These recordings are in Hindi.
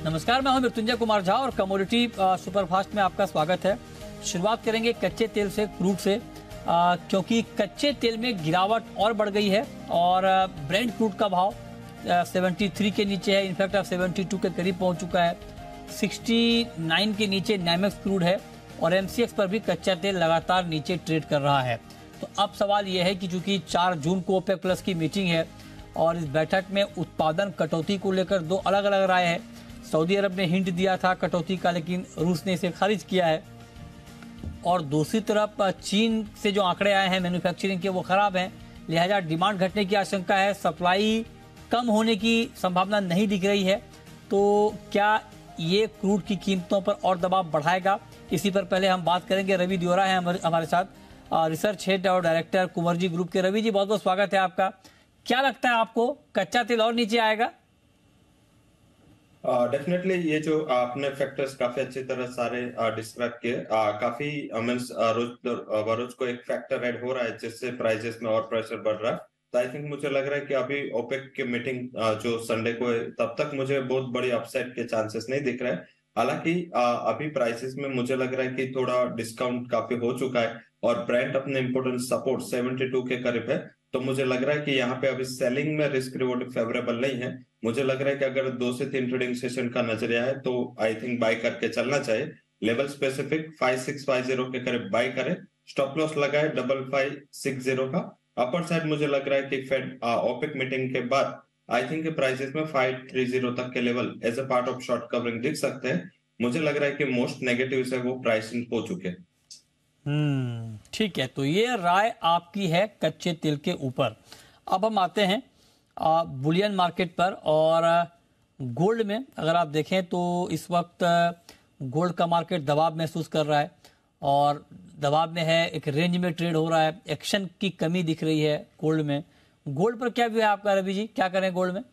नमस्कार, मैं हूं मृत्युंजय कुमार झा और कमोडिटी सुपरफास्ट में आपका स्वागत है। शुरुआत करेंगे कच्चे तेल से, क्रूड से, क्योंकि कच्चे तेल में गिरावट और बढ़ गई है और ब्रेंट क्रूड का भाव 73 के नीचे है, इनफैक्ट अब 72 के करीब पहुंच चुका है। 69 के नीचे नाइमेक्स क्रूड है और एमसीएक्स पर भी कच्चा तेल लगातार नीचे ट्रेड कर रहा है। तो अब सवाल यह है कि चूंकि 4 जून को ओपेक प्लस की मीटिंग है और इस बैठक में उत्पादन कटौती को लेकर दो अलग अलग राय है। सऊदी अरब ने हिंट दिया था कटौती का, लेकिन रूस ने इसे खारिज किया है। और दूसरी तरफ चीन से जो आंकड़े आए हैं मैन्युफैक्चरिंग के, वो खराब हैं, लिहाजा डिमांड घटने की आशंका है, सप्लाई कम होने की संभावना नहीं दिख रही है। तो क्या ये क्रूड की कीमतों पर और दबाव बढ़ाएगा? इसी पर पहले हम बात करेंगे। रवि दियोरा है हमारे साथ, रिसर्च हेड और डायरेक्टर कुंवरजी ग्रुप के। रवि जी, बहुत बहुत स्वागत है आपका। क्या लगता है आपको, कच्चा तेल और नीचे आएगा? डेफिनेटली ये जो आपने फैक्टर्स काफी अच्छी तरह सारे डिस्क्राइब किए, काफी मींस रोज को एक फैक्टर ऐड हो रहा है जिससे प्राइसेस में और प्रेशर बढ़ रहा है। तो आई थिंक मुझे लग रहा है कि अभी ओपेक की मीटिंग जो संडे को है, तब तक मुझे बहुत बड़ी अपसाइड के चांसेस नहीं दिख रहे हैं। हालांकि अभी प्राइसेस में मुझे लग रहा है कि थोड़ा डिस्काउंट काफी हो चुका है और ब्रेंट अपने इम्पोर्टेंट सपोर्ट 72 के करीब है। तो मुझे लग रहा है कि यहाँ पे अभी सेलिंग में रिस्क रिवॉर्ड फेवरेबल नहीं है। मुझे लग रहा है कि अगर 2 से 3 ट्रेडिंग सेशन का नजरिया है तो आई थिंक बाय करके चलना चाहिए। लेवल स्पेसिफिक 5650 के करीब बाय करें, स्टॉप लॉस लगाए 5560 का। अपर साइड मुझे लग रहा है कि फेड ओपेक मीटिंग के बाद आई थिंक प्राइसेस में 530 तक के level as a part of short covering दिख सकते हैं। मुझे लग रहा है कि मोस्ट नेगेटिव से वो प्राइस हो चुके हैं। ठीक है, तो ये राय आपकी है कच्चे तेल के ऊपर। अब हम आते हैं बुलियन मार्केट पर और गोल्ड में। अगर आप देखें तो इस वक्त गोल्ड का मार्केट दबाव महसूस कर रहा है और दबाव में है, एक रेंज में ट्रेड हो रहा है। एक्शन की कमी दिख रही है गोल्ड में। गोल्ड पर क्या व्यू है आपका रवि जी, क्या करें गोल्ड में?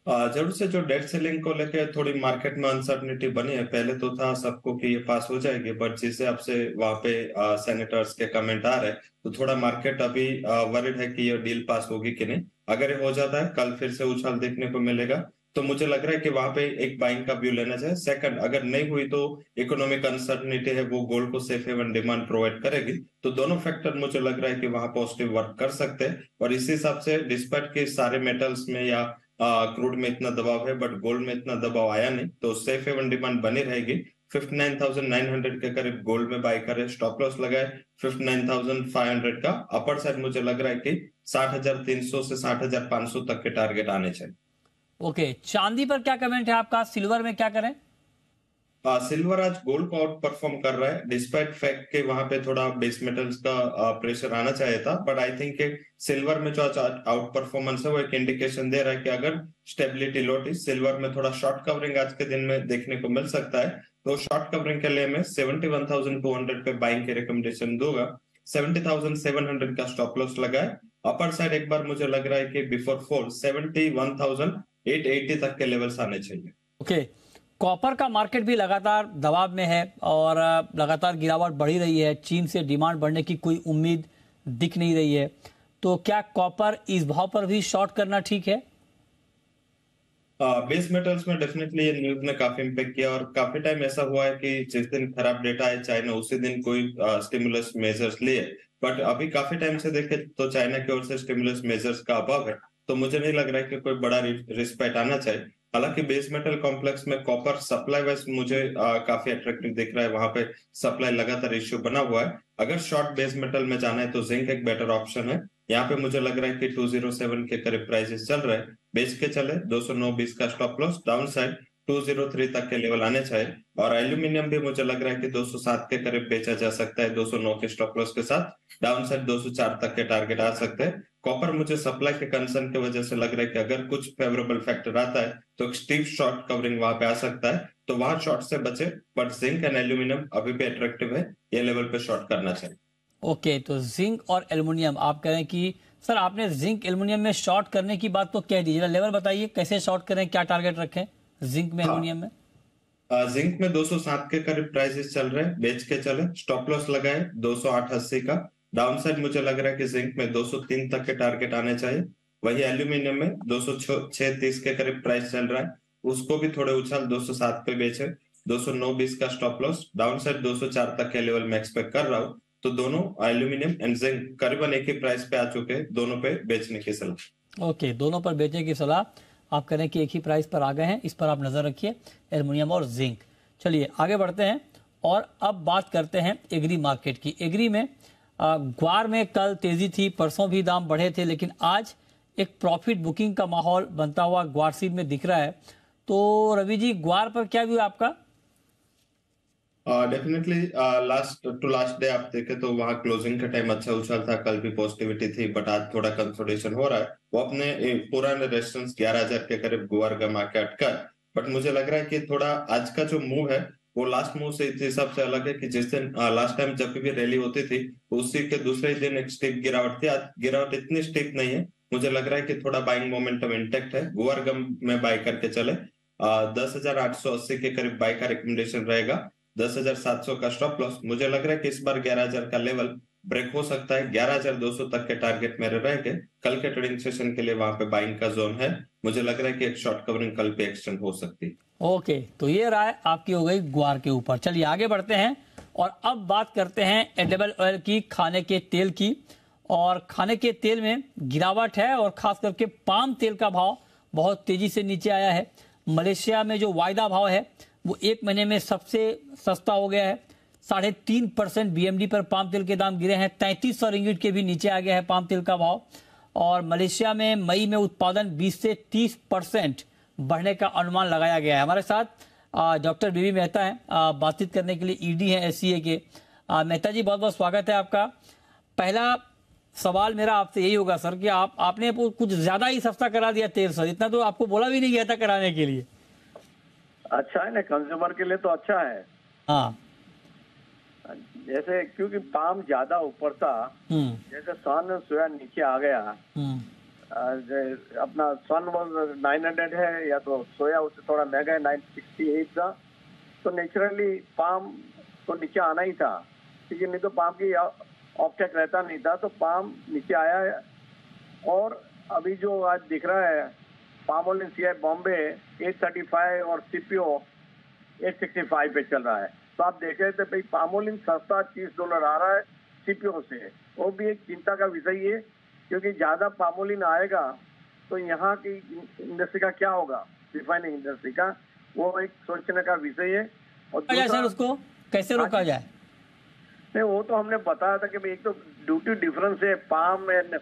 जरूर से जो डेट सेलिंग को लेकर थोड़ी मार्केट में अनसर्टनिटी बनी है। पहले तो था सबको कि ये पास हो जाएगी, बट जिस हिसाब से वहां पे सेनेटर्स के कमेंट आ रहे हैं तो थोड़ा मार्केट अभी वरिड है कि ये डील पास होगी कि नहीं। अगर ये हो जाता है, कल फिर से उछाल देखने को मिलेगा। तो मुझे लग रहा है कि वहां पे एक बाइंग का व्यू लेना चाहिए। सेकंड, अगर नहीं हुई तो इकोनॉमिक अनसर्टनिटी है, वो गोल्ड को सेफ हेवन डिमांड प्रोवाइड करेगी। तो दोनों फैक्टर मुझे लग रहा है कि वहां पॉजिटिव वर्क कर सकते हैं। और इसी हिसाब से डिस्पाइट के सारे मेटल्स में या क्रूड में इतना दबाव है बट गोल्ड में इतना दबाव आया नहीं, तो सेफ हेवन डिमांड बनी रहेगी। 59,900 के करीब गोल्ड में बाय करें, स्टॉप लॉस लगाए 59,500 का। अपर साइड मुझे लग रहा है कि 60,300 से 60,500 तक के टारगेट आने चाहिए। ओके, चांदी पर क्या कमेंट है आपका? सिल्वर में क्या करें? सिल्वर आज गोल्ड को आउट परफॉर्म कर रहा है, डिस्पाइट फैक्ट के वहां पे थोड़ा बेस मेटल्स का प्रेशर आना चाहिए था। बट आई थिंक सिल्वर में जो आउट परफॉर्मेंस है वो एक इंडिकेशन दे रहा है कि अगर स्टेबिलिटी लौटी, सिल्वर में थोड़ा शॉर्ट कवरिंग आज के दिन में देखने को मिल सकता है। तो शॉर्ट कवरिंग के लिए मैं 71,200 पे बाइंग के रिकमेंडेशन दूंगा। 70,700 का स्टॉप लॉस लगाए। अपर साइड एक बार मुझे लग रहा है कि बिफोर फॉल 71,880 तक के लेवल्स आने चाहिए। ओके, कॉपर का मार्केट भी लगातार दबाव में है और लगातार गिरावट बढ़ी रही है। चीन से डिमांड बढ़ने की कोई उम्मीद दिख नहीं रही है। तो क्या कॉपर इस भाव पर भी शॉर्ट करना ठीक है? बेस मेटल्स में डेफिनेटली ये न्यूज ने काफी इम्पेक्ट किया और काफी टाइम ऐसा हुआ है कि जिस दिन खराब डेटा है चाइना, उसी दिन कोई स्टिमुलस मेजर्स लिए। बट अभी काफी टाइम से देखे तो चाइना की ओर से स्टिमुलस मेजर्स का अभाव है। तो मुझे नहीं लग रहा है कि कोई बड़ा रिस्पेक्ट आना चाहिए। हालांकि बेस मेटल कॉम्प्लेक्स में कॉपर सप्लाई वाइज मुझे काफी अट्रैक्टिव दिख रहा है। वहां पे सप्लाई लगातार इश्यू बना हुआ है। अगर शॉर्ट बेस मेटल में जाना है तो जिंक एक बेटर ऑप्शन है। यहाँ पे मुझे लग रहा है कि 207 के करीब प्राइसेस चल रहे हैं, बेच के चले। 209.20 का स्टॉप लॉस, डाउन साइड 203 तक के लेवल आने चाहिए। और एल्यूमिनियम भी मुझे लग रहा है कि 207 के करीब बेचा जा सकता है 209 के स्टॉप लॉस के साथ। डाउन साइड 204 तक के टारगेट आ सकते हैं। कॉपर मुझे सप्लाई के कंसर्न की वजह से लग रहा है कि अगर कुछ फेवरेबल फैक्टर आता है तो स्टीप शॉर्ट कवरिंग वहां पे आ सकता है, तो वहां शॉर्ट से बचे। बट जिंक एंड एल्यूमिनियम अभी भी अट्रैक्टिव है, ये लेवल पे शॉर्ट करना चाहिए। ओके, तो जिंक और एल्युमिनियम आप कह रहे हैं कि सर आपने जिंक एल्युमिनियम में शॉर्ट करने की बात तो कह दी, जरा लेवल बताइए कैसे शॉर्ट करें, क्या टारगेट रखें जिंक में, एल्युमिनियम में? जिंक में 207 के करीब प्राइसेस चल रहे हैं, बेच के चले। स्टॉप लॉस लगाए 208.80 का। डाउन साइड मुझे लग रहा है कि जिंक में 203 तक के टारगेट आने चाहिए। वही एल्यूमिनियम में 206.30 के करीब प्राइस चल रहा है। उसको भी थोड़े उछाल 207 पे बेचे, 209.20 का स्टॉप लॉस, डाउन साइड 204 तक के लेवल में एक्सपेक्ट कर रहा हूँ। तो दोनों एल्यूमिनियम एंड जिंक करीबन एक ही प्राइस पे आ चुके हैं, दोनों पे बेचने की सलाह। ओके, दोनों पर बेचने की सलाह आप करें कि एक ही प्राइस पर आ गए हैं, इस पर आप नजर रखिए, एल्युमिनियम और जिंक। चलिए आगे बढ़ते हैं और अब बात करते हैं एग्री मार्केट की। एग्री में ग्वार में कल तेजी थी, परसों भी दाम बढ़े थे, लेकिन आज एक प्रॉफिट बुकिंग का माहौल बनता हुआ ग्वार सीड में दिख रहा है। तो रवि जी, ग्वार पर क्या व्यू आपका? Definitely last to last day आप देखें तो वहां क्लोजिंग का टाइम अच्छा उछाल था, कल भी पॉजिटिविटी थी, बट आज थोड़ा कंसोलिडेशन हो रहा है। वो अपने पुराने रेजिस्टेंस 11,000 के करीब गुआर गमा के अटका है। बट मुझे लग रहा है कि थोड़ा आज का जो मूव है वो लास्ट मूव से इस हिसाब से अलग है कि जिस दिन लास्ट टाइम जब भी रैली होती थी उसी के दूसरे ही दिन एक स्टीप गिरावट थी। आज गिरावट इतनी स्टीप नहीं है, मुझे लग रहा है कि थोड़ा बाइंग मोमेंटम इंटेक्ट है। गुआर गम में बाय करके चले, 10,880 के करीब बाय का रिकमेंडेशन रहेगा, 10,700 का स्टॉप लॉस। मुझे लग रहा है कि इस बार 11,000 का लेवल ब्रेक हो सकता है, 11,200 तक के टारगेट मेरे रहेंगे। कल के ट्रेडिंग सेशन के लिए वहां पे बाइंग का जोन है, मुझे लग रहा है कि एक शॉर्ट कवरिंग कल पे एक्सटेंड हो सकती है। ओके, तो ये राय आपकी हो गई ग्वार के ऊपर। चलिए आगे बढ़ते हैं और अब बात करते हैं एडिबल ऑयल की, खाने के तेल की। और खाने के तेल में गिरावट है और खास करके पाम तेल का भाव बहुत तेजी से नीचे आया है। मलेशिया में जो वायदा भाव है वो एक महीने में सबसे सस्ता हो गया है। 3.5% BMD पर पाम तेल के दाम गिरे हैं, 3300 रिंगिट के भी नीचे आ गया है पाम तेल का भाव। और मलेशिया में मई में उत्पादन 20 से 30% बढ़ने का अनुमान लगाया गया है। हमारे साथ डॉक्टर बीवी मेहता हैं बातचीत करने के लिए, ईडी हैं SCA के। मेहता जी, बहुत बहुत स्वागत है आपका। पहला सवाल मेरा आपसे यही होगा सर कि आपने कुछ ज्यादा ही सस्ता करा दिया तेल सर, इतना तो आपको बोला भी नहीं गया था कराने के लिए। अच्छा है ना, कंज्यूमर के लिए तो अच्छा है। हाँ, जैसे क्योंकि पाम ज्यादा ऊपर था, जैसे सन सोया नीचे आ गया। अपना सन 900 है, या तो सोया उससे थोड़ा महंगा है, 968 था। तो नेचुरली पाम तो नीचे आना ही था, क्योंकि नहीं तो पाम की ऑब्जेक्ट रहता नहीं था, तो पाम नीचे आया है। और अभी जो आज दिख रहा है, पाम ऑयल CI बॉम्बे 835 और CPO 865 पे चल रहा है। तो आप देख रहे थे भाई, पाम ऑयल सस्ता $30 आ रहा है CPO से। वो भी एक चिंता का विषय है, क्योंकि ज्यादा पाम ऑयल आएगा तो यहाँ की इंडस्ट्री का क्या होगा, रिफाइनिंग इंडस्ट्री का, वो एक सोचने का विषय है। और सर उसको कैसे रोका जाए? नहीं, वो तो हमने बताया था कि भाई एक तो ड्यूटी डिफरेंस है पाम एंड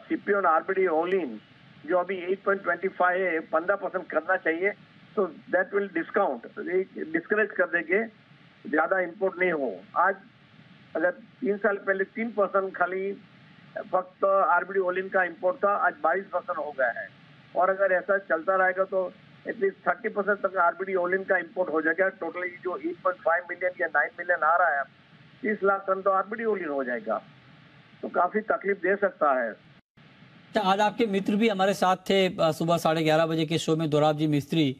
CPO और RBD ओलिन, जो अभी 8.25 है, 15% करना चाहिए, तो दैट विल डिस्करेज कर देंगे, ज्यादा इंपोर्ट नहीं हो। आज अगर 3 साल पहले 3% खाली फक्त RBD ओलिन का इंपोर्ट था, आज 22% हो गया है। और अगर ऐसा चलता रहेगा तो एटलीस्ट 30% तक RBD ओलिन का इंपोर्ट हो जाएगा। टोटली जो 8.5 मिलियन या 9 मिलियन आ रहा है, 30 लाख टन तो RBD ओलिन हो जाएगा, तो काफी तकलीफ दे सकता है। आज आपके मित्र भी हमारे साथ थे सुबह 11:30 बजे के शो में, दोराब जी मिस्त्री,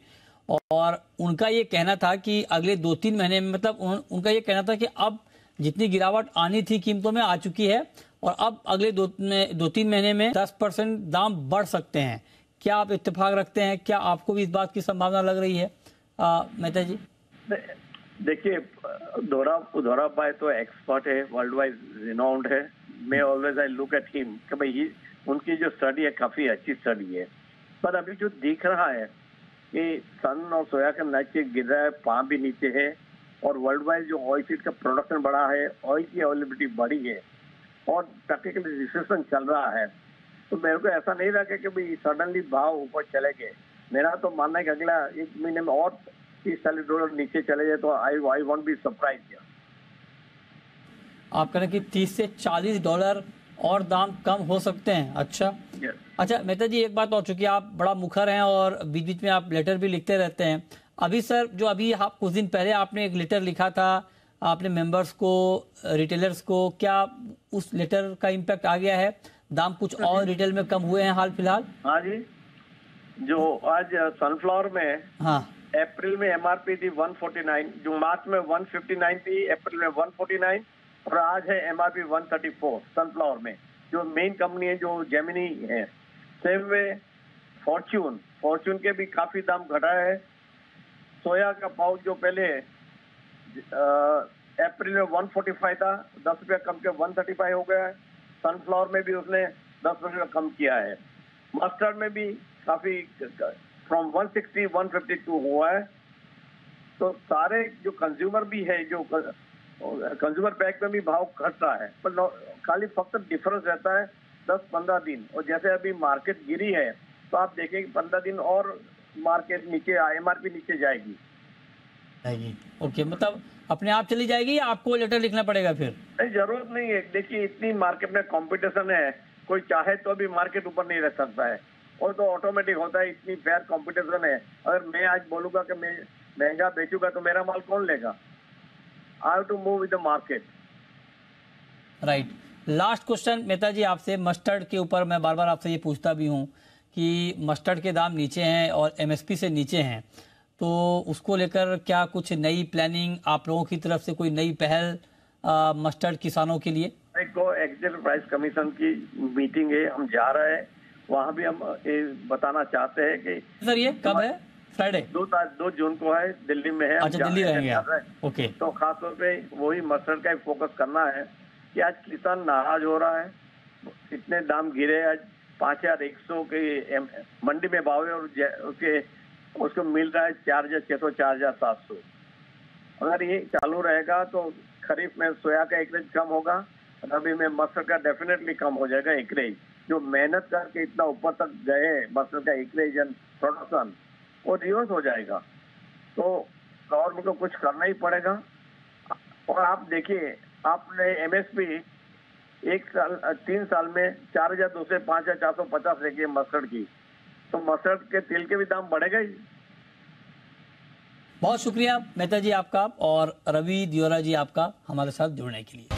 और उनका ये कहना था कि अगले 2-3 महीने में, मतलब उनका ये कहना था कि अब जितनी गिरावट आनी थी कीमतों में आ चुकी है, और अब अगले 2-3 महीने में 10% दाम बढ़ सकते हैं। क्या आप इत्तेफाक रखते हैं? क्या आपको भी इस बात की संभावना लग रही है मेहता जी? देखिए, दोराब भाई तो एक्सपर्ट है, वर्ल्ड वाइड रिनाउंड है। मैं always I look at him कि भाई उनकी जो स्टडी है काफी अच्छी स्टडी है। पर अभी जो दिख रहा है कि सन और सोया का नीचे गिर रहा है, पाम भी नीचे है, और वर्ल्ड वाइड जो ऑयल सीड का प्रोडक्शन बढ़ा है, ऑयल की अवेलेबिलिटी बढ़ी है, और टेक्निकली रिसेशन चल रहा है, तो मेरे को ऐसा नहीं लगा कि भाई सडनली भाव ऊपर चले गए। मेरा तो मानना है कि अगला 1 महीने में और $30-40 नीचे चले जाए तो आई वॉन्ट बी सरप्राइज। आप कह रहे हैं कि $30 से $40 और दाम कम हो सकते हैं? अच्छा अच्छा मेहता जी, एक बात और, चूंकि आप बड़ा मुखर हैं और बीच बीच में आप लेटर भी लिखते रहते हैं, अभी सर जो अभी आप कुछ दिन पहले आपने एक लेटर लिखा था आपने मेंबर्स को, रिटेलर्स को, क्या उस लेटर का इम्पैक्ट आ गया है? दाम कुछ और रिटेल में कम हुए हैं हाल फिलहाल? हाँ जी, जो आज सनफ्लावर में, हाँ, अप्रैल में MRP थी 149, जो मार्च में 159 थी, अप्रैल में 149, और आज है MRP 134 सनफ्लावर में, जो मेन कंपनी है जो जेमिनी है। सेम वे फॉर्च्यून के भी काफी दाम घटा है। सोया का भाव जो पहले अप्रैल में 145 था, 10 रुपया कम के 135 हो गया है। सनफ्लावर में भी उसने 10 रुपया कम किया है। मस्टर्ड में भी काफी फ्रॉम 160 152 हुआ है। तो सारे जो कंज्यूमर भी है, जो कंज्यूमर पैक में भी भाव घट रहा है, पर खाली फक्त डिफरेंस रहता है 10-15 दिन। और जैसे अभी मार्केट गिरी है तो आप देखें कि 15 दिन और मार्केट नीचे, एमआरपी नीचे जाएगी। ओके, मतलब अपने आप चली जाएगी या आपको लेटर लिखना पड़ेगा फिर? नहीं, जरूरत नहीं है। देखिए इतनी मार्केट में कंपटीशन है, कोई चाहे तो भी मार्केट ऊपर नहीं रह सकता है, और तो ऑटोमेटिक होता है। इतनी फेयर कंपटीशन है। अगर मैं आज बोलूंगा कि मैं महंगा बेचूंगा तो मेरा माल कौन लेगा? I have to move with the market. Right. Last question Mehta ji आपसे, मस्टर्ड के ऊपर मैं बार बार आपसे ये पूछता भी हूँ कि मस्टर्ड के दाम नीचे हैं और एमएसपी से नीचे हैं, तो उसको लेकर क्या कुछ नई प्लानिंग आप लोगों की तरफ से, कोई नई पहल मस्टर्ड किसानों के लिए? को एग्जीक्यूटिव प्राइस कमीशन की मीटिंग है, हम जा रहे हैं वहाँ भी। हम ये बताना चाहते हैं कि सर ये कब है? फ्राइडे 2 जून को है, दिल्ली में है। अच्छा, दिल्ली रहेंगे आप? ओके। तो खासतौर पे वही मस्टर्ड का फोकस करना है कि आज किसान नाराज हो रहा है। इतने दाम गिरे, आज 5100 के मंडी में भाव है और उसको मिल रहा है 4600 4700। अगर ये चालू रहेगा तो खरीफ में सोया का एकरेज कम होगा, रबी में मस्टर्ड का डेफिनेटली कम हो जाएगा एकरेज। जो मेहनत करके इतना ऊपर तक गए मस्टर्ड का एकरेज एंड प्रोडक्शन, वो रिवर्स हो जाएगा। तो गवर्नमेंट को कुछ करना ही पड़ेगा। और आप देखिए, आपने एमएसपी 3 साल में 4200 से 5450 रखी है मस्टर्ड की, तो मस्टर्ड के तेल के भी दाम बढ़ेगा ही। बहुत शुक्रिया मेहता जी आपका और रवि दियोरा जी आपका हमारे साथ जुड़ने के लिए।